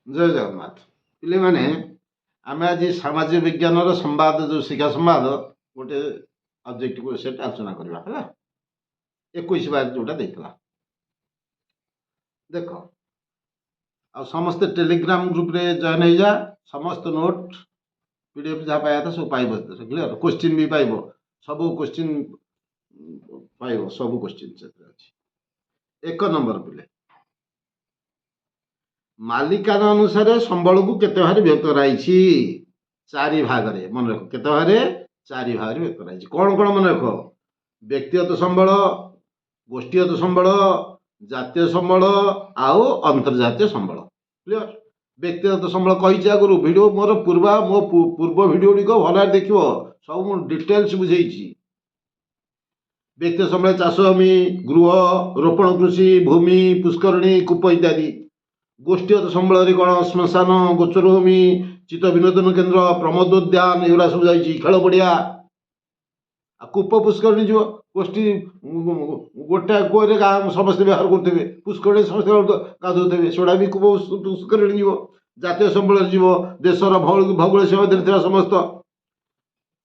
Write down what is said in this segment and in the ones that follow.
ଜୟ ଜଗନ୍ନାଥ। ପିଲାମାନେ ଆମେ ଆଜି ସାମାଜିକ ବିଜ୍ଞାନର ସମ୍ବାଦ ଯେଉଁ ଶିକ୍ଷା ସମ୍ବାଦ ଗୋଟେ ଅବଜେକ୍ଟିଭ ସେଟ୍ ଆଲୋଚନା କରିବା ହେଲା। 21 ଯେଉଁଟା ଦେଇଥିଲା ଦେଖ, ଆଉ ସମସ୍ତେ ଟେଲିଗ୍ରାମ ଗ୍ରୁପରେ ଜଏନ୍ ହେଇଯା। ସମସ୍ତ ନୋଟ୍ PDF ଯାହା ପାଇବା କଥା ସବୁ ପାଇବ। କ୍ଲିୟର? କୋଶ୍ଚିନ୍ ବି ପାଇବ, ସବୁ କୋଶ୍ଚିନ୍ ପାଇବ, ସବୁ କୋଶ୍ଚିନ୍ ସେଥିରେ ଅଛି। 1 ନମ୍ବର ପିଲେ, ମାଲିକାନା ଅନୁସାରେ ସମ୍ବଳକୁ କେତେ ଭାଗରେ ବିଭକ୍ତ କରାଯାଇଛି? 4 ଭାଗରେ। ମନେ ରଖ, କେତେ ଭାଗରେ? 4 ଭାଗରେ ବିଭକ୍ତ କରାଯାଇଛି। କ'ଣ କ'ଣ ମନେ ରଖ? ବ୍ୟକ୍ତିଗତ ସମ୍ବଳ, ଗୋଷ୍ଠୀଗତ ସମ୍ବଳ, ଜାତୀୟ ସମ୍ବଳ ଆଉ ଅନ୍ତର୍ଜାତୀୟ ସମ୍ବଳ। କ୍ଲିୟର? ବ୍ୟକ୍ତିଗତ ସମ୍ବଳ କହିଛି ଆଗରୁ, ଭିଡ଼ିଓ ମୋ ପୂର୍ବ ଭିଡ଼ିଓ ଗୁଡ଼ିକ ଭଲରେ ଦେଖିବ, ସବୁ ମୁଁ ଡିଟେଲ୍ସ ବୁଝେଇଛି। ବ୍ୟକ୍ତିଗତ ସମ୍ବଳ ଚାଷ ଜମି, ଗୃହ, ରୋପଣ କୃଷି, ଭୂମି, ପୁଷ୍କରିଣୀ, କୂପ ଇତ୍ୟାଦି। ଗୋଷ୍ଠୀଗତ ସମ୍ବଳରେ କ'ଣ? ଶ୍ମଶାନ, ଗୋଚରଭୂମି, ଚିତ୍ତ ବିନୋଦନ କେନ୍ଦ୍ର, ପ୍ରମୋଦ ଉଦ୍ୟାନ, ଏଗୁଡ଼ା ସବୁ ଯାଇଛି। ଖେଳ ପଡ଼ିଆ। ଆଉ କୂପ ପୁଷ୍କରିଣୀ ଯିବ। ଗୋଷ୍ଠୀ ଗୋଟେ କୂଅରେ ସମସ୍ତେ ବ୍ୟବହାର କରୁଥିବେ, ପୁଷ୍କରିଣୀ ସମସ୍ତେ ଗାଧୋଉଥିବେ, ସେଗୁଡ଼ା ବି କୂପ ପୁଷ୍କରିଣୀ ଯିବ। ଜାତୀୟ ସମ୍ବଳରେ ଯିବ ଦେଶର ଭୌଗୋଳିକ ସୀମାରେ ଥିବା ସମସ୍ତ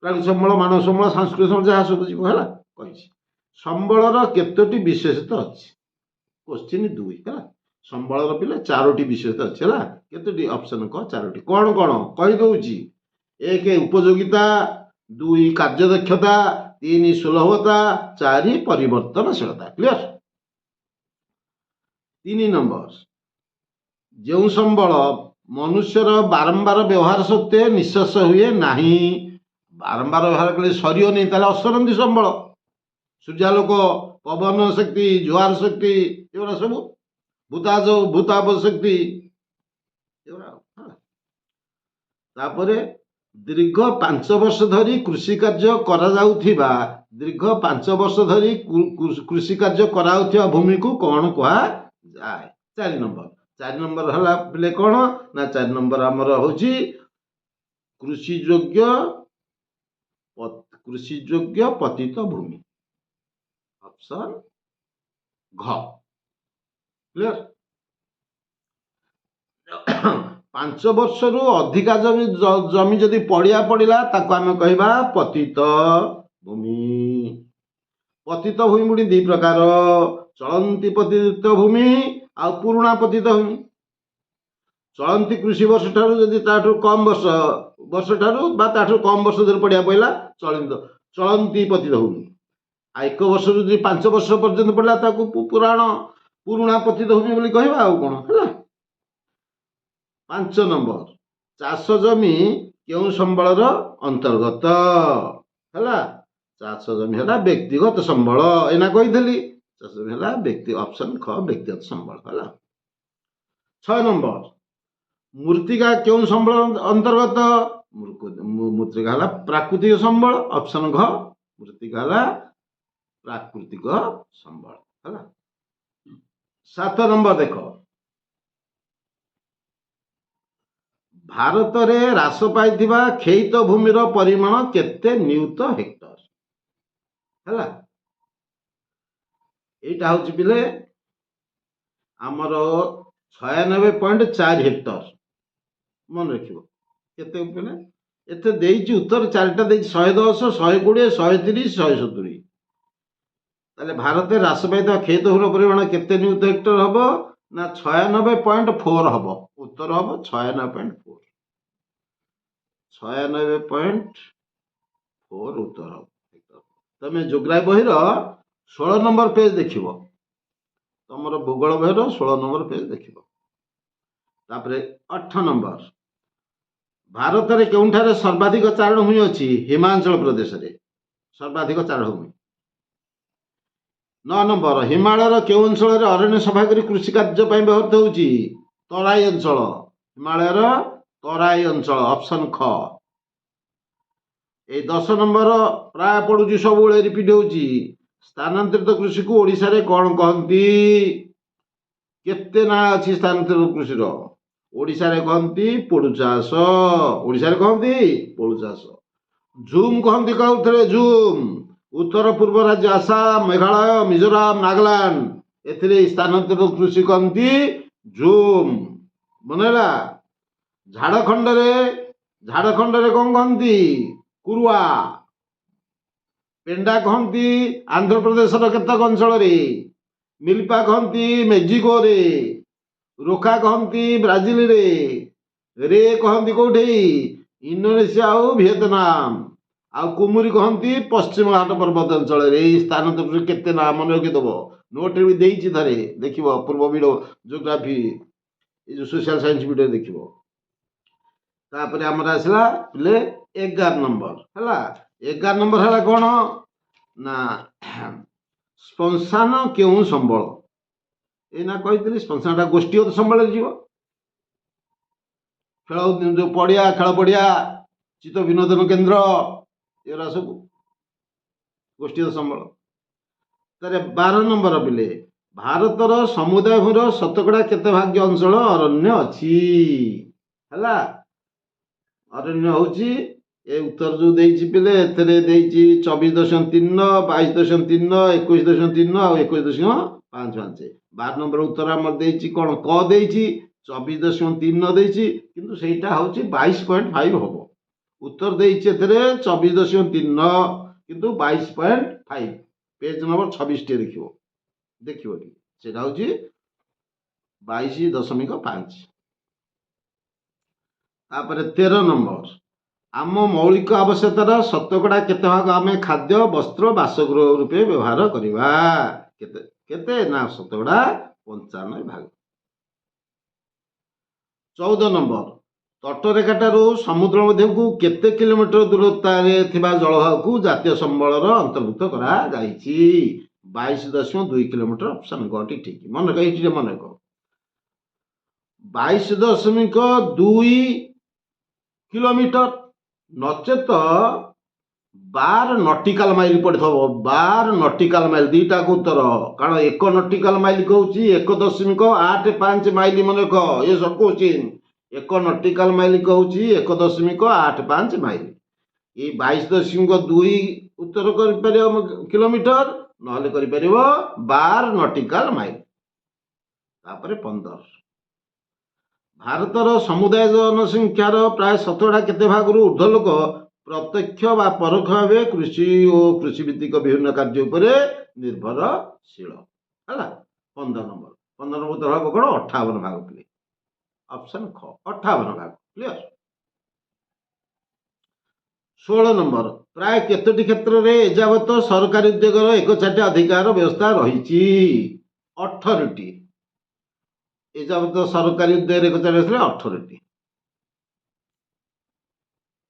ପ୍ରାଣୀ ସମ୍ବଳ, ମାନବ ସମ୍ବଳ, ସାଂସ୍କୃତିକ ସମ୍ବଳ, ଯାହା ସବୁ ଯିବ ହେଲା କହିଛି। ସମ୍ବଳର କେତୋଟି ବିଶେଷତା ଅଛି? କୋଶ୍ଚିନ୍ 2 ହେଲା। ସମ୍ବଳର ପିଲା 4ଟି ବିଶେଷତା ଅଛି ହେଲା। କେତୋଟି? ଅପସନ କହ 4ଟି। କ'ଣ କ'ଣ କହିଦଉଛି? 1 ଉପଯୋଗିତା, 2 କାର୍ଯ୍ୟଦକ୍ଷତା, 3 ସୁଲଭତା, 4 ପରିବର୍ତ୍ତନଶୀଳତା। କ୍ଲିୟର? 3 ନମ୍ବର, ଯେଉଁ ସମ୍ବଳ ମନୁଷ୍ୟର ବାରମ୍ବାର ବ୍ୟବହାର ସତ୍ତ୍ୱେ ନିଃଶେଷ ହୁଏ ନାହିଁ। ବାରମ୍ବାର ବ୍ୟବହାର କଲେ ସରିବନି, ତାହେଲେ ଅସରନ୍ତି ସମ୍ବଳ। ସୂର୍ଯ୍ୟାଲୋକ, ପବନ ଶକ୍ତି, ଜୁଆର ଶକ୍ତି, ଏଗୁଡ଼ା ସବୁ ଭୂତାପ ଶକ୍ତି ଏଗୁଡ଼ା। ତାପରେ ଦୀର୍ଘ 5 ବର୍ଷ ଧରି କୃଷି କାର୍ଯ୍ୟ କରାଯାଉଥିବା ଭୂମିକୁ କ'ଣ କୁହାଯାଏ? 4 ନମ୍ବର। 4 ନମ୍ବର ହେଲା ପିଲେ କ'ଣ ନା, 4 ନମ୍ବର ଆମର ହଉଛି କୃଷିଯୋଗ୍ୟ ପତିତ ଭୂମି। ଅପସନ ଘ। କ୍ଲିୟର? 5 ବର୍ଷରୁ ଅଧିକା ଜମି ଯଦି ପଡ଼ିଆ ପଡ଼ିଲା ତାକୁ ଆମେ କହିବା ପତିତ ଭୂମି। ପତିତ ଭୂମି ପୁଣି 2 ପ୍ରକାର, ଚଳନ୍ତି ପତିତ ଭୂମି ଆଉ ପୁରୁଣା ପତିତ ଭୂମି। ଚଳନ୍ତି କୃଷି ବର୍ଷ ଠାରୁ ଯଦି ତାଠୁ କମ୍ ବର୍ଷ ଠାରୁ ବା ତାଠୁ କମ୍ ବର୍ଷ ଧରି ପଡ଼ିଆ ପଡ଼ିଲା ଚଳନ୍ତି ପତିତ ଭୂମି। ଆଉ 1 ବର୍ଷରୁ ଯଦି 5 ବର୍ଷ ପର୍ଯ୍ୟନ୍ତ ପଡ଼ିଲା ତାକୁ ପୁରୁଣା ପତିତ ଭୂମି ବୋଲି କହିବା। ଆଉ କ'ଣ ହେଲା? 5 ନମ୍ବର, ଚାଷ ଜମି କେଉଁ ସମ୍ବଳର ଅନ୍ତର୍ଗତ? ହେଲା, ଚାଷ ଜମି ହେଲା ବ୍ୟକ୍ତିଗତ ସମ୍ବଳ। ଏଇନା କହିଥିଲି, ଚାଷ ଜମି ହେଲା ଅପସନ ଖ, ବ୍ୟକ୍ତିଗତ ସମ୍ବଳ ହେଲା। 6 ନମ୍ବର, ମୃତ୍ତିକା କେଉଁ ସମ୍ବଳ ଅନ୍ତର୍ଗତ? ମୃତ୍ତିକା ହେଲା ପ୍ରାକୃତିକ ସମ୍ବଳ। ଅପସନ ଘ, ମୃତ୍ତିକା ହେଲା ପ୍ରାକୃତିକ ସମ୍ବଳ ହେଲା। 7 ନମ୍ବର ଦେଖ, ଭାରତରେ ହ୍ରାସ ପାଇଥିବା କ୍ଷେତ ଭୂମିର ପରିମାଣ କେତେ ନିୟୁତ ହେକ୍ଟର? ହେଲା, ଏଇଟା ହଉଛି ପିଲେ ଆମର 96.4 ହେକ୍ଟର। ମନେ ରଖିବ କେତେ ପିଲେ? ଏତେ ଦେଇଛି ଉତ୍ତର 4ଟା ଦେଇଛି, 110, 120, 130, 170। ତାହେଲେ ଭାରତରେ ହ୍ରାସ ପାଇଥିବା କ୍ଷେତ ଭୂମିର ପରିମାଣ କେତେ ନିୟୁତ ହେକ୍ଟର ହବ? ନା 96.4 ହବ। ଉତ୍ତର ହବ 96.4। 96.4 ଉତ୍ତର ହବ। ତମେ ଯୋଗ୍ରାଫି ବହିର 16 ନମ୍ବର ପେଜ ଦେଖିବ, ତମର ଭୂଗୋଳ ବହିର 16 ନମ୍ବର ପେଜ ଦେଖିବ। ତାପରେ 8 ନମ୍ବର, ଭାରତରେ କେଉଁଠାରେ ସର୍ବାଧିକ ଚାରଣ ଭୂମି ଅଛି? ହିମାଚଳ ପ୍ରଦେଶରେ ସର୍ବାଧିକ ଚାରଣ ଭୂମି। 9 ନମ୍ବର, ହିମାଳୟର କେଉଁ ଅଞ୍ଚଳରେ ଅରଣ୍ୟ ସଫା କରି କୃଷି କାର୍ଯ୍ୟ ପାଇଁ ବ୍ୟବହୃତ ହେଉଛି? ତରାଇ ଅଞ୍ଚଳ। ହିମାଳୟର ତରାଇ ଅଞ୍ଚଳ। ଅପସନ ଖ। ଏଇ 10 ନମ୍ବର ପ୍ରାୟ ପଡୁଛି, ସବୁବେଳେ ରିପିଟ ହଉଛି। ସ୍ଥାନାନ୍ତରିତ କୃଷିକୁ ଓଡ଼ିଶାରେ କ'ଣ କହନ୍ତି? କେତେ ନାଁ ଅଛି ସ୍ଥାନାନ୍ତରିତ କୃଷିର? ଓଡ଼ିଶାରେ କହନ୍ତି ପୋଡୁ ଚାଷ। ଓଡ଼ିଶାରେ କହନ୍ତି ପୋଡୁ ଚାଷ। ଝୁମ୍ କହନ୍ତି କହୁଥିଲେ, ଝୁମ୍। ଉତ୍ତର ପୂର୍ବ ରାଜ୍ୟ ଆସାମ, ମେଘାଳୟ, ମିଜୋରାମ, ନାଗାଲାଣ୍ଡ, ଏଥିରେ ସ୍ଥାନାନ୍ତରିତ କୃଷି କହନ୍ତି ଝୁମ୍। ମନେ ହେଲା। ଝାଡ଼ଖଣ୍ଡରେ ଝାଡ଼ଖଣ୍ଡରେ କ'ଣ କହନ୍ତି? କୁରୁଆ। ପେଣ୍ଡା କହନ୍ତି ଆନ୍ଧ୍ରପ୍ରଦେଶର କେତେକ ଅଞ୍ଚଳରେ, ମିଲ୍ପା କହନ୍ତି ମେକ୍ସିକୋରେ, ରୋକା କହନ୍ତି ବ୍ରାଜିଲରେ, ରେ କହନ୍ତି କୋଉଠି? ଇଣ୍ଡୋନେସିଆ ଆଉ ଭିଏତନାମ, ଆଉ କୁମୁରି କହନ୍ତି ପଶ୍ଚିମ ଘାଟ ପର୍ବତ ଅଞ୍ଚଳରେ। ଏଇ ସ୍ଥାନ କେତେ ନାଁ ମନେ ରଖିଦେବ, ନୋଟରେ ବି ଦେଇଛି, ଥରେ ଦେଖିବ ପୂର୍ବ ଭିଡ଼ିଓ ଜିଓଗ୍ରାଫି ଏ ଯେଉଁ ସୋସିଆଲ ସାଇନ୍ସ ଭିଡ଼ିଓ ଦେଖିବ। ତାପରେ ଆମର ଆସିଲା ପିଲେ 11 ନମ୍ବର ହେଲା। 11 ନମ୍ବର ହେଲା କ'ଣ ନା ଶ୍ମଶାନ କେଉଁ ସମ୍ବଳ? ଏଇନା କହିଥିଲି ଶ୍ମଶାନଟା ଗୋଷ୍ଠୀଗତ ସମ୍ବଳରେ ଯିବ। ଖେଳ ଯେଉଁ ପଡ଼ିଆ, ଖେଳ ପଡ଼ିଆ, ଚିତ୍ତ ବିନୋଦନ କେନ୍ଦ୍ର, ଏଗୁଡ଼ା ସବୁ ଗୋଷ୍ଠୀଗତ ସମ୍ବଳ। ତାହେଲେ 12 ନମ୍ବର ପିଲେ, ଭାରତର ସମୁଦାୟ ଭୂମିର ଶତକଡ଼ା କେତେ ଭାଗ ଅଞ୍ଚଳ ଅରଣ୍ୟ ଅଛି? ହେଲା, ଅରଣ୍ୟ ହେଉଛି ଏ ଉତ୍ତର ଯେଉଁ ଦେଇଛି ପିଲେ, ଏଥିରେ ଦେଇଛି 24.3, 22.3, 21.3 ଆଉ 21.55। 12 ନମ୍ବର ଉତ୍ତର ଆମର ଦେଇଛି କ'ଣ? କ ଦେଇଛି 24.3 ଦେଇଛି, କିନ୍ତୁ ସେଇଟା ହେଉଛି 22.5 ହବ। ଉତ୍ତର ଦେଇଛି ଏଥିରେ 24.3 କିନ୍ତୁ 22.5। ପେଜ ନମ୍ବର 26 ଦେଖିବ ଟିକେ, ସେଇଟା ହେଉଛି 22.5। ତାପରେ 13 ନମ୍ବର, ଆମ ମୌଳିକ ଆବଶ୍ୟକତାର ଶତକଡ଼ା କେତେ ଭାଗ ଆମେ ଖାଦ୍ୟ, ବସ୍ତ୍ର, ବାସଗୃହ ରୂପେ ବ୍ୟବହାର କରିବା? କେତେ କେତେ ନା ଶତକଡ଼ା 95 ଭାଗ। 14 ନମ୍ବର, ତଟରେଖାଠାରୁ ସମୁଦ୍ର ମଧ୍ୟକୁ କେତେ କିଲୋମିଟର ଦୂରତାରେ ଥିବା ଜଳଭାଗକୁ ଜାତୀୟ ସମ୍ବଳର ଅନ୍ତର୍ଭୁକ୍ତ କରାଯାଇଛି? 22.2 କିଲୋମିଟର। ଅପସନ୍ ଗଟି ଠିକ୍। ମନେ ରଖ, ଏଇଠି ମନେ ରଖ 22.2 କିଲୋମିଟର ନଚେତ 12 ନଟିକାଲ ମାଇଲ ପଡ଼ିଥିବ। 12 ନଟିକାଲ ମାଇଲ, ଦୁଇଟାକୁ ଉତ୍ତର। କାରଣ 1 ନଟିକାଲ ମାଇଲ କହୁଛି 1.85 ମାଇଲ। ମନେ ରଖ, ଏ ସବୁ କୋଶ୍ଚିନ୍। 1 ନଟିକାଲ ମାଇଲ କହୁଛି 1.85 ମାଇଲ। ଏଇ 22.2 ଉତ୍ତର କରିପାରିବ କିଲୋମିଟର, ନହେଲେ କରିପାରିବ 12 ନଟିକାଲ ମାଇଲ। ତାପରେ 15, ଭାରତର ସମୁଦାୟ ଜନସଂଖ୍ୟାର ପ୍ରାୟ ଶତକଡ଼ା କେତେ ଭାଗରୁ ଉର୍ଦ୍ଧ୍ୱ ଲୋକ ପ୍ରତ୍ୟକ୍ଷ ବା ପରୋକ୍ଷ ଭାବେ କୃଷି ଓ କୃଷିଭିତ୍ତିକ ବିଭିନ୍ନ କାର୍ଯ୍ୟ ଉପରେ ନିର୍ଭରଶୀଳ? ହେଲା, 15 ନମ୍ବର। 15 ନମ୍ବର ଉତ୍ତର ହେବ କ'ଣ? 58 ଭାଗ ପିଲେ। ଅପସନ୍ ଖ, 58 ଭାଗ। କ୍ଲିୟର। 16 ନମ୍ବର, ପ୍ରାୟ କେତୋଟି କ୍ଷେତ୍ରରେ ଏଯାବତ ସରକାରୀ ଉଦ୍ୟୋଗର ଏକଚାଟିଆ ଅଧିକାର ବ୍ୟବସ୍ଥା ରହିଛି? 18ଟି। ଏଯାବତ ସରକାରୀ ଉଦ୍ୟୋଗରେ ଏକଚାଟିଆ ଥିଲା 18ଟି।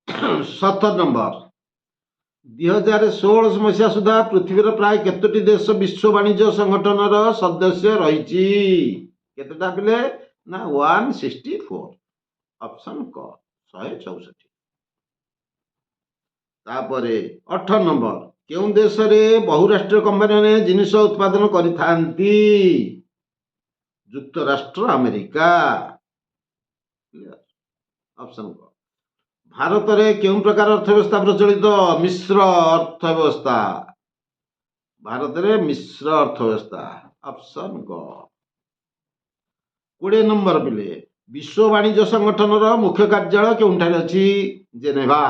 17 ନମ୍ବର, 2016 ମସିହା ସୁଦ୍ଧା ପୃଥିବୀର ପ୍ରାୟ କେତୋଟି ଦେଶ ବିଶ୍ୱ ବାଣିଜ୍ୟ ସଂଗଠନର ସଦସ୍ୟ ରହିଛି? କେତେଟା ପିଲେ ନା 164। ଅପସନ୍ କ, 164। ତାପରେ 18 ନମ୍ବର, କେଉଁ ଦେଶରେ ବହୁରାଷ୍ଟ୍ରୀୟ କମ୍ପାନୀମାନେ ଜିନିଷ ଉତ୍ପାଦନ କରିଥାନ୍ତି? ଯୁକ୍ତରାଷ୍ଟ୍ର ଆମେରିକା। ଅପସନ୍ କ। ଭାରତରେ କେଉଁ ପ୍ରକାର ଅର୍ଥବ୍ୟବସ୍ଥା ପ୍ରଚଳିତ? ମିଶ୍ର ଅର୍ଥବ୍ୟବସ୍ଥା। ଭାରତରେ ମିଶ୍ର ଅର୍ଥବ୍ୟବସ୍ଥା। ଅପସନ୍ ଗ। 20 ନମ୍ବର ପିଲେ, ବିଶ୍ୱ ବାଣିଜ୍ୟ ସଂଗଠନର ମୁଖ୍ୟ କାର୍ଯ୍ୟାଳୟ କେଉଁଠାରେ ଅଛି? ଜେନେଭା।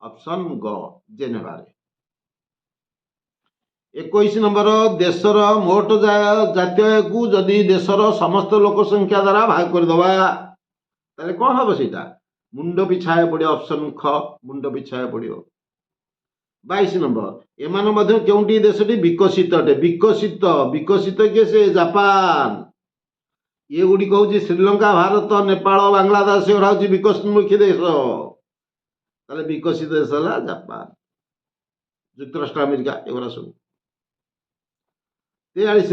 ଅପସନ୍ ଗ, ଜେନେଭାରେ। 21 ନମ୍ବର, ଦେଶର ମୋଟ ଜାତୀୟ ଆୟକୁ ଯଦି ଦେଶର ସମସ୍ତ ଲୋକ ସଂଖ୍ୟା ଦ୍ୱାରା ଭାଗ କରିଦେବା ତାହେଲେ କ'ଣ ହେବ? ସେଇଟା ମୁଣ୍ଡ ପିଛା ଆୟ ପଡ଼ିବ। ଅପସନ୍ ଖ, ମୁଣ୍ଡ ପିଛା ଆୟ ପଡ଼ିବ। 22 ନମ୍ବର, ଏମାନଙ୍କ ମଧ୍ୟ କେଉଁଟି ଦେଶଟି ବିକଶିତ ଅଟେ? ବିକଶିତ, ବିକଶିତ କିଏ? ସେ ଜାପାନ। ଏଗୁଡ଼ିକ ହେଉଛି ଶ୍ରୀଲଙ୍କା, ଭାରତ, ନେପାଳ, ବାଂଲାଦେଶ, ଏଗୁଡ଼ା ହେଉଛି ବିକଶିତମୁଖୀ ଦେଶ। ତାହେଲେ ବିକଶିତ ଦେଶ ହେଲା ଜାପାନ, ଯୁକ୍ତରାଷ୍ଟ୍ର ଆମେରିକା, ଏଗୁଡ଼ା ସବୁ। 23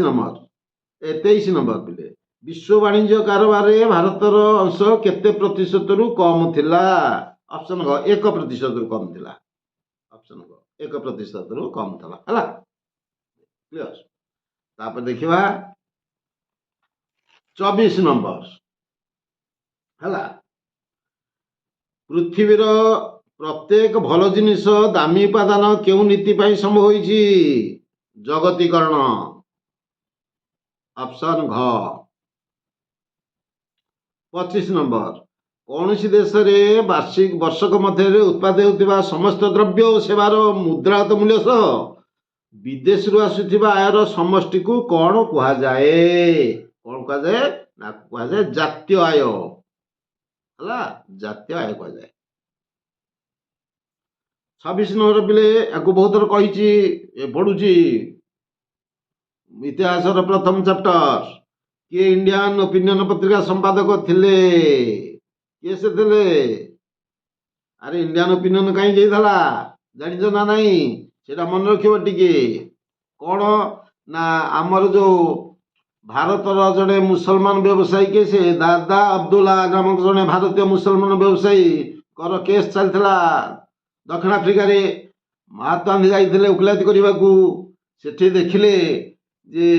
ନମ୍ବର ପିଲେ, ବିଶ୍ୱ ବାଣିଜ୍ୟ କାରବାରରେ ଭାରତର ଅଂଶ କେତେ ପ୍ରତିଶତରୁ କମ୍ ଥିଲା? ଅପସନ୍ ଗ, 1% କମ୍ ଥିଲା। ଅପସନ୍ ଗ, 1%ରୁ କମ୍ ଥିଲା। ହେଲା, କ୍ଲିୟର। ତାପରେ ଦେଖିବା 24 ନମ୍ବର ହେଲା, ପୃଥିବୀର ପ୍ରତ୍ୟେକ ଭଲ ଜିନିଷ ଦାମୀ ଉପାଦାନ କେଉଁ ନୀତି ପାଇଁ ସମ୍ଭବ ହୋଇଛି? ଜଗତୀକରଣ। ଅପସନ୍ ଘ। 25 नंबर कौन देश में वार्षिक वर्षक मध्य उत्पादित होता समस्त द्रव्य और सेवार मुद्रागत मूल्य सह विदेश आसुवा आयर समष्टि को कौन कहुए कौन कहुए ना कहुए जातीय आय है जातीय आय कहुए 26 नंबर पिले या बहुत थर कही पढ़ुची इतिहास प्रथम चैप्टर किए इंडियन ओपिनियन पत्रिका संपादक थिले किए से थिले अरे इंडियन ओपिनियन कहीं जाइला जानिछ ना नहीं सेटा मन रखियो टिके कौन ना आमर जो भारतर जड़े मुसलमान व्यवसायी के से दादा अब्दुल्ला नामक जड़े भारतीय मुसलमान व्यवसायी कर केस चलता दक्षिण आफ्रिका रे महात्मा गांधी जाइए उकिलाती करने को सेठी देखिले जे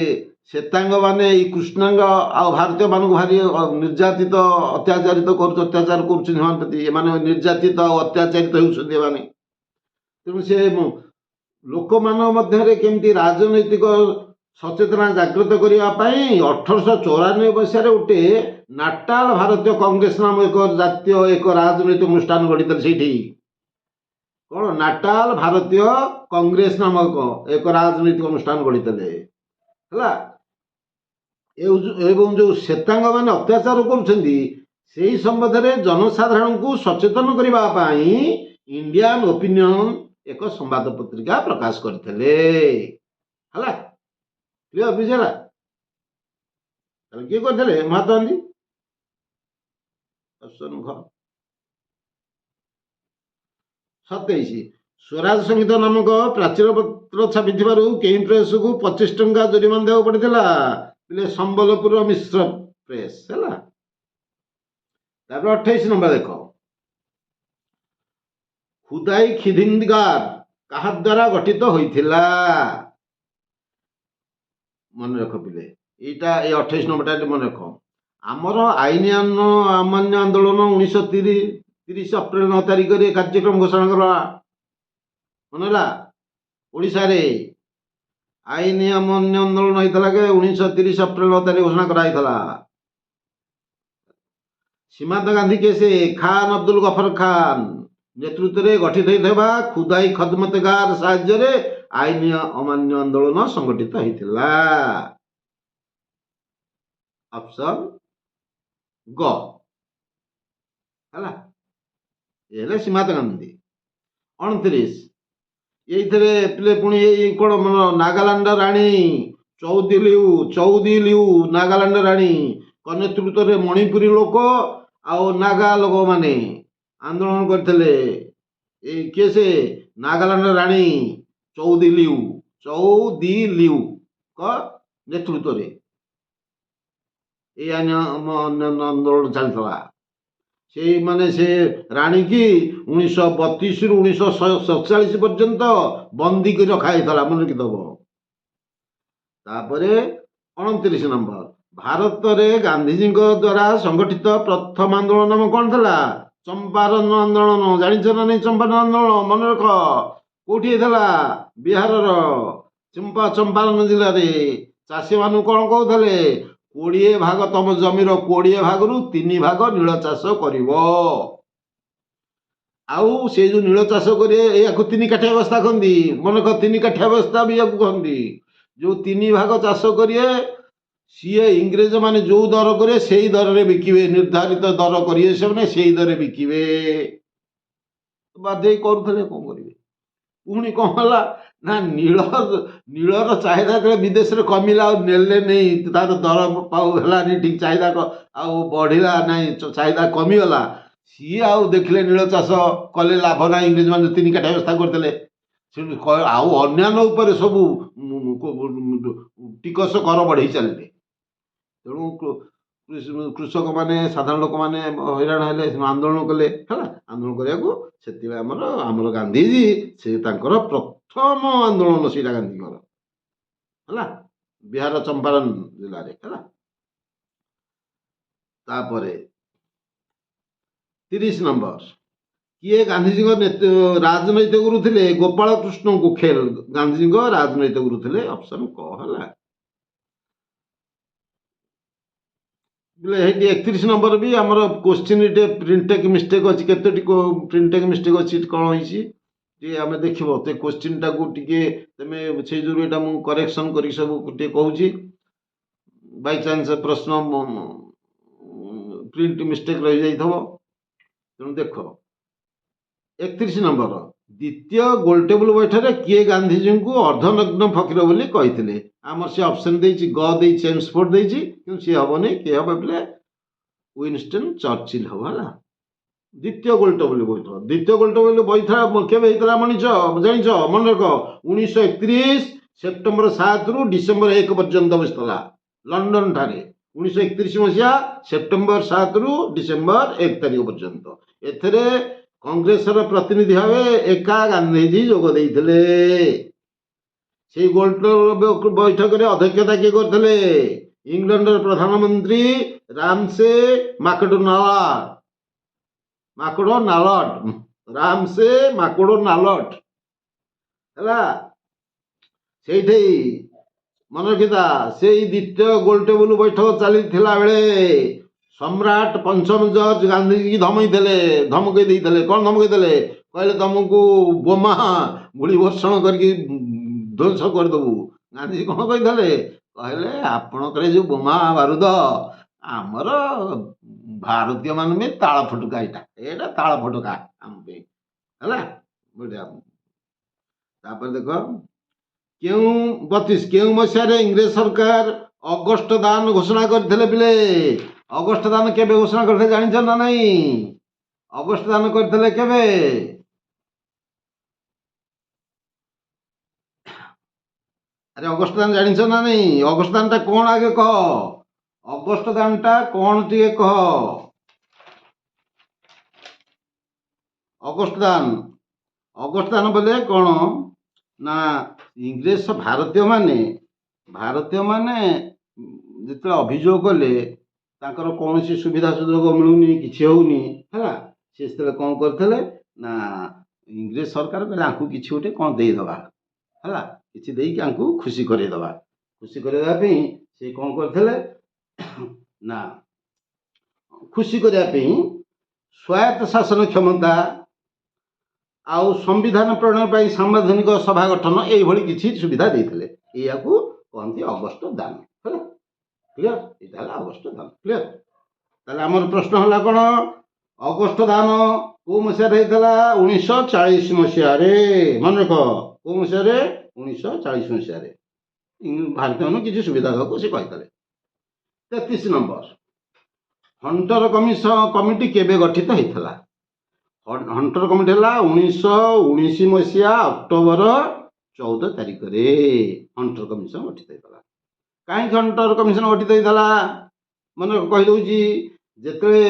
श्वेतांग माने कृष्णांग आ भारतीय मानक भारी निर्यातित अत्याचारित कर अत्याचार कर निर्यातित अत्याचारित होने तेणु से लोक मान केमती राजनैतिक सचेतना जागृत करने 1894 मसीह गोटे नाटाल भारतीय कांग्रेस नाम एक जातीय एक राजनैतिक अनुष्ठान गढ़ी से कौन नाटाल भारतीय कांग्रेस नामक एक राजनैतिक अनुष्ठान गढ़ी एवं जो श्वेतांग मान अत्याचार कर संबंध में जनसाधारण को सचेतन करने इंडियन ओपिनियन एक संवाद पत्रिका प्रकाश करते क्लियर बुझेगा किए करते महात्मा गांधी ऑप्शन घ 27 स्वराज संगीत नामक प्राचीर पत्र छापी कई प्रेस को 25 टंका जरिमाना देवा पड़ता बोले संबलपुर मिश्र प्रेस है 28 नंबर देख खुदाई खिदिंगार कहा द्वारा गठित होइथिला मन रख पिले एटा 28 नंबर मन रख आमर आईन अमान्य आंदोलन 1930 अप्रैल 9 तारिख रे कार्यक्रम घोषणा करा मनला ओडिशा रे आईन अमान्य आंदोलन होइतला के 1930 अप्रैल 9 तारिख घोषणा कराइतला सीमांत गांधी के से खान अब्दुल गफर खान नेतृत्व में गठित होता खुदाई खदमतगार साहाय्य आईन अमान्य आंदोलन संगठित होता ऑप्शन ग है सीमांत गांधी 29 ये पुणी कौन मन नागालैंड राणी चौदी लिउ नागालैंड राणी नेतृत्व में मणिपुरी लोक आउ नागा लोक माने आंदोलन करते किए से नागालैंड राणी चौदी लिउ नेतृत्व में आंदोलन चलता से माने से राणी की 1932 रु 1947 पर्यंत बंदी कर रखाई मन रखिदब तापर 29 नंबर भारत में गांधीजी द्वारा संगठित प्रथम आंदोलन नाम कौन था चंपारण आंदोलन जानिछ ना नहीं चंपारण आंदोलन मन रख कौटी बिहार चंपारण जिले में चाषी मान कौन कहते 20 भाग तम जमीर 20 भाग रु 3 भाग नील चाष कर आउ से जो नील चाष करे 3 काठिया व्यवस्था कहती मन रख 3 काठिया व्यवस्था भी कहती जो 3 भाग चाष करिए सीए इंग्रेज माने जो दर करे से दर में बिकिवे निर्धारित दर करिए से दर बिकिवे बाध्य करुले कौन करेंगे पुणी कौन है ना नीलर चाहिदा जो विदेश में कमिला नेले नहीं तार दर पाऊलानी ठीक चाहिदा आउ बढ़ला नहीं चाहिदा कमिगला सी आउ देखिले नील चाष कले लाभ ना इंग्रेज मान 3 काठिया व्यवस्था करते आउ अन्य सब टिकस कर बढ़े चलते तेणु कृषक माने साधारण लोक मैंने हैरान हेले आंदोलन कले है आंदोलन करने आमर गांधीजी से प्रथम आंदोलन से गांधी है बिहार चंपारण जिले में है 30 नंबर किए गांधीजी राजनैतिक गुरु थे गोपाल कृष्ण गोखेल गांधीजी राजनैतिक गुरु थे ऑप्शन क है बोले ये 31 नंबर भी आमर क्वेश्चन टे प्रिंटेक मिस्टेक अच्छी केतोटी प्रिंटेक मिस्टेक अच्छी कौन होती आम देख ते क्वेश्चन टाक टे तुम से जो यहाँ मुझे करेक्शन कर सब कहूँ बाई चान्स प्रश्न प्रिंट मिस्टेक रही जाइए तेणु देख 31 नंबर द्वितीय गोलटेबुल बैठक किए गांधीजी को अर्धनग्न फकीर बोली कहते आमर से ऑप्शन देछि ग देछि हेम्सफोर्ड देछि कि सी हेनी किए हे बोले विनस्टन चर्चिल हम है द्वितीय गोलटेबुल बैठक द्वितीय गोलटेबुल बैठक केवे मनीष जान मन रख 1931 सेप्टेम्बर 7 रु डिसेम्बर 1 पर्यंत बसला लंडन ठारे 1931 मसीहा सेप्टेम्बर 7 रु डिसेम्बर 1 तारीख पर्यंत एथरे कांग्रेसर प्रतिनिधि भाव एका गांधीजी जोग देइथिले से गोलटेबुल बैठक में अध्यक्षता किए करते इंग्लैंड प्रधानमंत्री रामसे माकडोनाल्ड रामसे माकडोनाल्ड है से मन रखिता से द्वितीय गोलटेबुल बैठक चली बेले सम्राट पंचम जॉर्ज गांधीजी की धमकई कौन धमकई कहले तुमको बोमा गुड़ी वर्षण करके ध्वंस करदेबू गांधीजी कौन कहते कहले आपणकर जो बोमा बारूद आमर भारतीय मान में ताल फटुका यहाँ ताल फटुका आम है देख क्यों 32 क्यों मसीह इंग्रेज सरकार अगस्ट दान घोषणा करते पिले अगस्ट दान केबे घोषणा करते जानिछ ना नहीं अगस्ट दान करते केबे अरे अगस्ट दान जानिछ ना नहीं अगस्ट दान टा कौन आगे कह अगस्ट दान टा कौन टे कह अगस्ट दान बोले कौन ना इंग्रेज भारतीय माने जिते अभियोग कले तांकर कौन सी सुविधा सुजोग मिलूनी किसी होनी है से कौन करते ना इंग्रेज सरकार कहले आंकु किसी गोटे कौन देदेबा है किसी देकी आंकु खुशी करदेबा खुशी करने से कौन करते ना खुशी करने स्वायत्त शासन क्षमता आउ संविधान प्रणयन पर सांविधानिक सभा गठन ये किसी सुविधा देते या कहते अगस्ट दान है क्लियर यहाँ अगस्ट दान क्लियर ताले आमर प्रश्न है कौन अगस्ट दान कौ मसीह 1940 मसीह मन रख कौ मसीह 1940 मसीह भारतीय मान किसी सुविधा देवाक से कहते 33 नंबर हंटर कमिटी केबे गठित होता हंटर कमिटी है 1919 मसीहा अक्टोबर 14 तारिख हंटर कमिशन गठित होता कहीं हंटर कमिशन गठित होता मन कहीदे जिते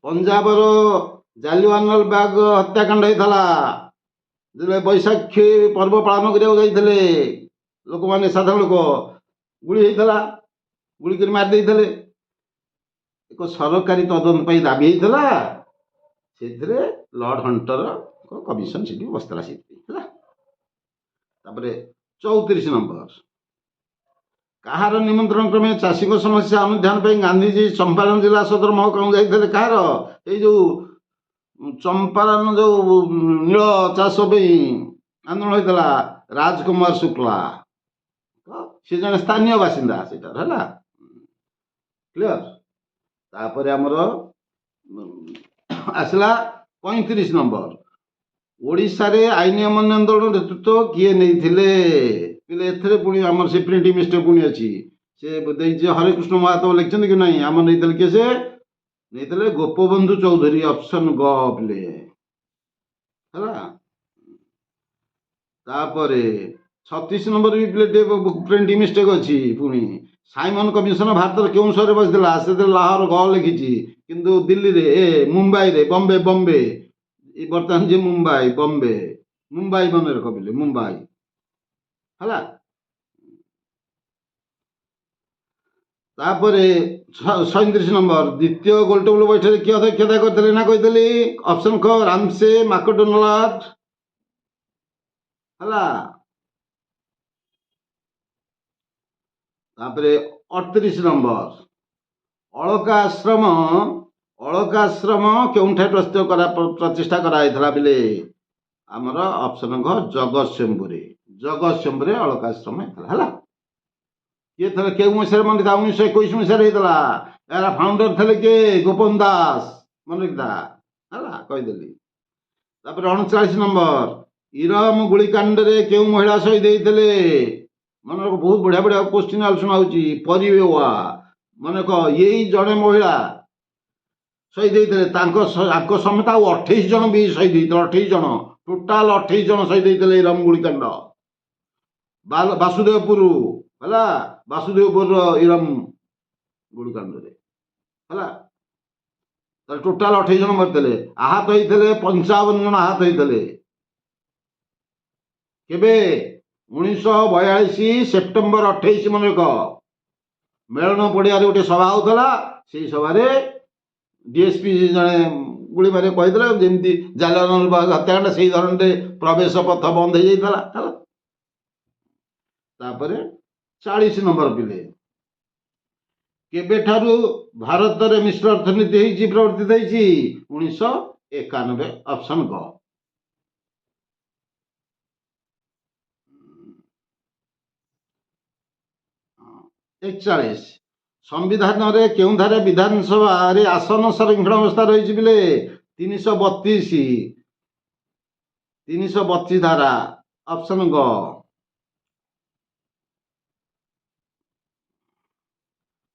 पंजाब जालियानवाला बाग हत्याकांड होता जो बैशाखी पर्व पालन करते लोक मैंने साधारण लोक गुड़ी होता गुड़ी कर मारिदे एक सरकारी तदंत दाबी होता से लॉर्ड हंटर कमिशन से बसला से 34 नंबर कहार निमंत्रण क्रमे चाषी समस्या अनुधान पर गांधीजी चंपारण जिला सदर महकम जाते कहार जो चंपारण जो नील चाष आंदोलन होता राजकुमार शुक्ला सी जन स्थानीय बासिंदा से क्लियर तापर आमर आसला 35 नंबर ओडिशा रे आईन अमान्य आंदोलन नेतृत्व किए नहीं एथे पुणी आम से प्रिंटिंग मिस्टेक पुणी अच्छी से हरिकृष्ण महातो लिखते कि नहीं आम नहीं किए से नहीं गोपबंधु चौधरी ऑप्शन ग प्ले है तापर 36 नंबर भी प्ले प्रिंटिंग मिस्टेक अच्छी पुणी साइमन कमिशन भारत क्यों शहर बसला से लाहौर ग लिखी किंतु दिल्ली रे मुंबई रे बॉम्बे बर्तमान जे मुंबई मन रख बोले मुंबई है तापर 37 नंबर द्वितीय गोलटेबुल बैठक किए अध्यक्षता करते ना कहते ऑप्शन ख रामसे मैकडोनाल्ड है तापर 38 नंबर ଅଳକା ଆଶ୍ରମ କେଉଁଠାରେ ପ୍ରତିଷ୍ଠା କରାଯାଇଥିଲା ବେଲେ ଆମର ଅପସନ ଘ ଜଗତସିଂହପୁରରେ ଅଳକା ଆଶ୍ରମ ହେଇଥିଲା ହେଲା। କିଏ ଥିଲେ କେଉଁ ମସିହାରେ ମନେ ରଖିଥା 1921 ମସିହାରେ ହେଇଥିଲା। ଏହାର ଫାଉଣ୍ଡର ଥିଲେ କିଏ ଗୋପନ ଦାସ ମନେ ରଖିଥା ହେଲା କହିଦେଲି। ତାପରେ 39 ନମ୍ବର ଇରମ ଗୁଳିକାଣ୍ଡରେ କେଉଁ ମହିଳା ଶହୀଦ ହେଇଥିଲେ ମନେ ରଖ। ବହୁତ ବଢିଆ ବଢିଆ କ୍ୱେଶ୍ଚିନ୍ ଆଲୋଚନା ହଉଛି। ପରିବେୱା ମନେ ରଖ ଏଇ ଜଣେ ମହିଳା ଶହୀଦ ହେଇଥିଲେ ତାଙ୍କ ସମେତ ଆଉ 28 ଜଣ ବି ଶହୀଦ ହେଇଥିଲେ। 28 ଜଣ ଟୋଟାଲ 28 ଜଣ ଶହୀଦ ହେଇଥିଲେ ଇରମ ଗୁଳିକାଣ୍ଡ ବାସୁଦେବପୁର ହେଲା। ବାସୁଦେବପୁରର ଇରମ ଗୁଳିକାଣ୍ଡରେ ହେଲା। ତାହେଲେ ଟୋଟାଲ 28 ଜଣ ମରିଥିଲେ। ଆହତ ହେଇଥିଲେ 55 ଜଣ ଆହତ ହେଇଥିଲେ। କେବେ 1942 ସେପ୍ଟେମ୍ବର 28 ମନେ ରଖ ମେଳନ ପଡ଼ିଆରେ ଗୋଟେ ସଭା ହଉଥିଲା। ସେଇ ସଭାରେ ଡିଏସ୍ପି ଜଣେ ଗୁଳି ମାରି କହିଥିଲେ ଯେମିତି ଜାଲିଆନାୱାଲାବାଗ ହତ୍ୟାକାଣ୍ଡ ସେଇ ଧରଣରେ ପ୍ରବେଶ ପଥ ବନ୍ଦ ହେଇଯାଇଥିଲା ହେଲା। ତାପରେ 40 ନମ୍ବର ପିଲେ କେବେଠାରୁ ଭାରତରେ ମିଶ୍ର ଅର୍ଥନୀତି ହେଇଛି ପ୍ରବର୍ତ୍ତିତ ହେଇଛି 1991 ଅପସନ ଗ। 41 ସମ୍ବିଧାନରେ କେଉଁ ଧାରା ବିଧାନସଭାରେ ଆସନ ସଂରକ୍ଷଣ ଅବସ୍ଥା ରହିଛି ବିଲେ 332 ଧାରା ଅପସନ ଗ।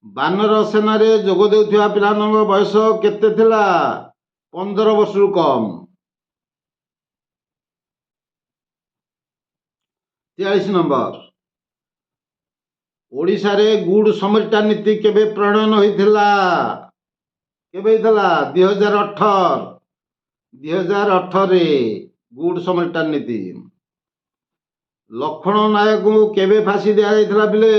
ବାନର ସେନାରେ ଯୋଗ ଦେଉଥିବା ପିଲାମାନଙ୍କ ବୟସ କେତେ ଥିଲା 15 ବର୍ଷରୁ କମ୍। 43 ନମ୍ବର ଓଡ଼ିଶାରେ ଗୁଡ ସମୀକ୍ଷା ନୀତି କେବେ ପ୍ରଣୟନ ହୋଇଥିଲା 2018ରେ ଗୁଡ ସମୀକ୍ଷା ନୀତି। ଲକ୍ଷ୍ମଣ ନାୟକଙ୍କୁ କେବେ ଫାଶୀ ଦିଆଯାଇଥିଲା ବିଲେ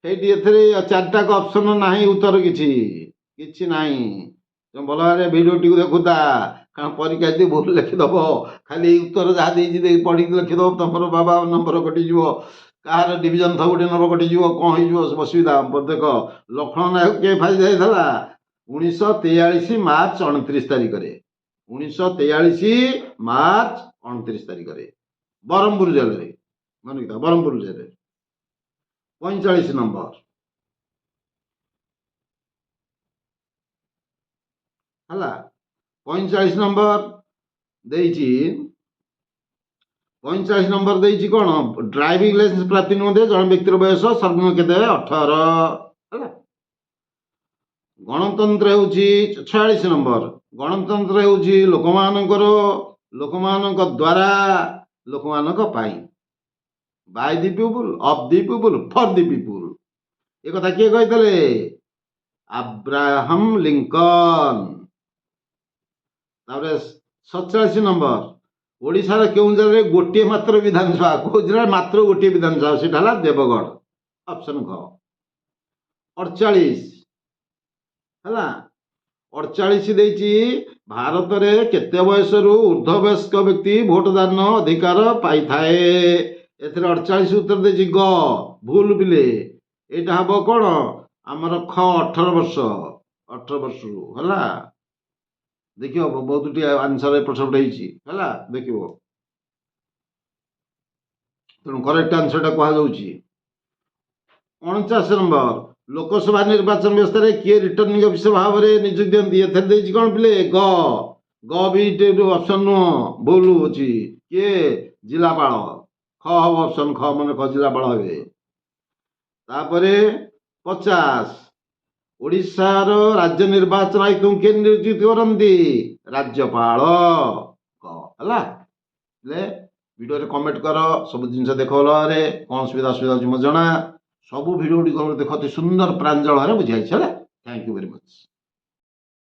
ସେଇଠି ଏଥିରେ 4ଟା ଅପସନ ନାହିଁ ଉତ୍ତର କିଛି ନାହିଁ। ତମେ ଭଲ ଭାବରେ ଭିଡ଼ିଓଟିକୁ ଦେଖୁଥା କାରଣ ପରୀକ୍ଷା ଯଦି ଭୁଲ ଲେଖିଦବ ଖାଲି ଏଇ ଉତ୍ତର ଯାହା ଦେଇଛି ପଢ଼ିକି ଲେଖିଦବ ତମର ବାବା ନମ୍ବର କଟିଯିବ। କାହାର ଡିଭିଜନ ଥବ ଗୋଟେ ନମ୍ବର କଟିଯିବ କ'ଣ ହେଇଯିବ ଅସୁବିଧା। ଦେଖ ଲକ୍ଷ୍ମଣ ନାୟକ କେବେ ଫାଶୀ ଦିଆଯାଇଥିଲା 1943 ମାର୍ଚ୍ଚ 29 ତାରିଖରେ। 1943 ମାର୍ଚ୍ଚ 29 ତାରିଖରେ ବ୍ରହ୍ମପୁର ଜେଲରେ ମନେ ରଖିଥା ବ୍ରହ୍ମପୁର ଜେଲରେ। 45 ନମ୍ବର ହେଲା। 45 ନମ୍ବର ଦେଇଛି 45 ନମ୍ବର ଦେଇଛି କ'ଣ ଡ୍ରାଇଭିଂ ଲାଇସେନ୍ସ ପ୍ରାପ୍ତି ନିମନ୍ତେ ଜଣେ ବ୍ୟକ୍ତିର ବୟସ ସର୍ବନିମ୍ନ କେତେ 18 ହେଲା। ଗଣତନ୍ତ୍ର ହେଉଛି 46 ନମ୍ବର ଗଣତନ୍ତ୍ର ହେଉଛି ଲୋକମାନଙ୍କ ଦ୍ୱାରା ଲୋକମାନଙ୍କ ପାଇଁ by the people of the people for the people. ଏ କଥା କିଏ କହିଥିଲେ ଆବ୍ରାହମ ଲିଙ୍କନ। ତାପରେ 47 ନମ୍ବର ଓଡ଼ିଶାର କେଉଁ ଜିଲ୍ଲାରେ ଗୋଟିଏ ମାତ୍ର ବିଧାନସଭା କେଉଁ ଜିଲ୍ଲାରେ ମାତ୍ର ଗୋଟିଏ ବିଧାନସଭା ସେଟା ହେଲା ଦେବଗଡ଼ ଅପସନ ଘ। 48 ହେଲା 48 ଦେଇଛି ଭାରତରେ କେତେ ବୟସରୁ ଉର୍ଦ୍ଧ୍ୱ ବୟସ୍କ ବ୍ୟକ୍ତି ଭୋଟ ଦାନ ଅଧିକାର ପାଇଥାଏ। ଏଥିରେ 48 ଉତ୍ତର ଦେଇଛି ଗ ଭୁଲ ବିଲେ ଏଇଟା ହବ କ'ଣ ଆମର ଖ 18 ବର୍ଷରୁ ହେଲା। ଦେଖିବ ବହୁତଟି ଆନ୍ସର ଏପଟ ସେପଟ ହେଇଛି ହେଲା ଦେଖିବ। ତେଣୁ କରେକ୍ଟ ଆନ୍ସରଟା କୁହାଯାଉଛି। 49 ନମ୍ବର ଲୋକସଭା ନିର୍ବାଚନ ବ୍ୟବସ୍ଥାରେ କିଏ ରିଟର୍ଣ୍ଣିଂ ଅଫିସର ଭାବରେ ନିଯୁକ୍ତି ଦିଅନ୍ତି। ଏଥିରେ ଦେଇଛି କ'ଣ ପିଲେ ଗ ବି ଅପସନ ନୁହଁ ଭୁଲ ଅଛି। କିଏ ଜିଲ୍ଲାପାଳ ଖ ହବ ଅପସନ ଖ ମନେ ଖ ଜିଲ୍ଲାପାଳ ହେବେ। ତାପରେ 50 ଓଡ଼ିଶାର ରାଜ୍ୟ ନିର୍ବାଚନ ଆୟୁକ୍ତଙ୍କୁ କିଏ ନିଯୁକ୍ତି କରନ୍ତି ରାଜ୍ୟପାଳ ହେଲା। ଭିଡ଼ିଓରେ କମେଣ୍ଟ କର ସବୁ ଜିନିଷ ଦେଖ ଭଲ ଭାବରେ କ'ଣ ଅସୁବିଧା ହେଉଛି ମୋତେ ଜଣା। ସବୁ ଭିଡ଼ିଓ ଗୁଡ଼ିକ ଦେଖ ଅତି ସୁନ୍ଦର ପ୍ରାଞ୍ଜଳ ଭାବରେ ବୁଝାଇଛି ହେଲା। Thank you very much.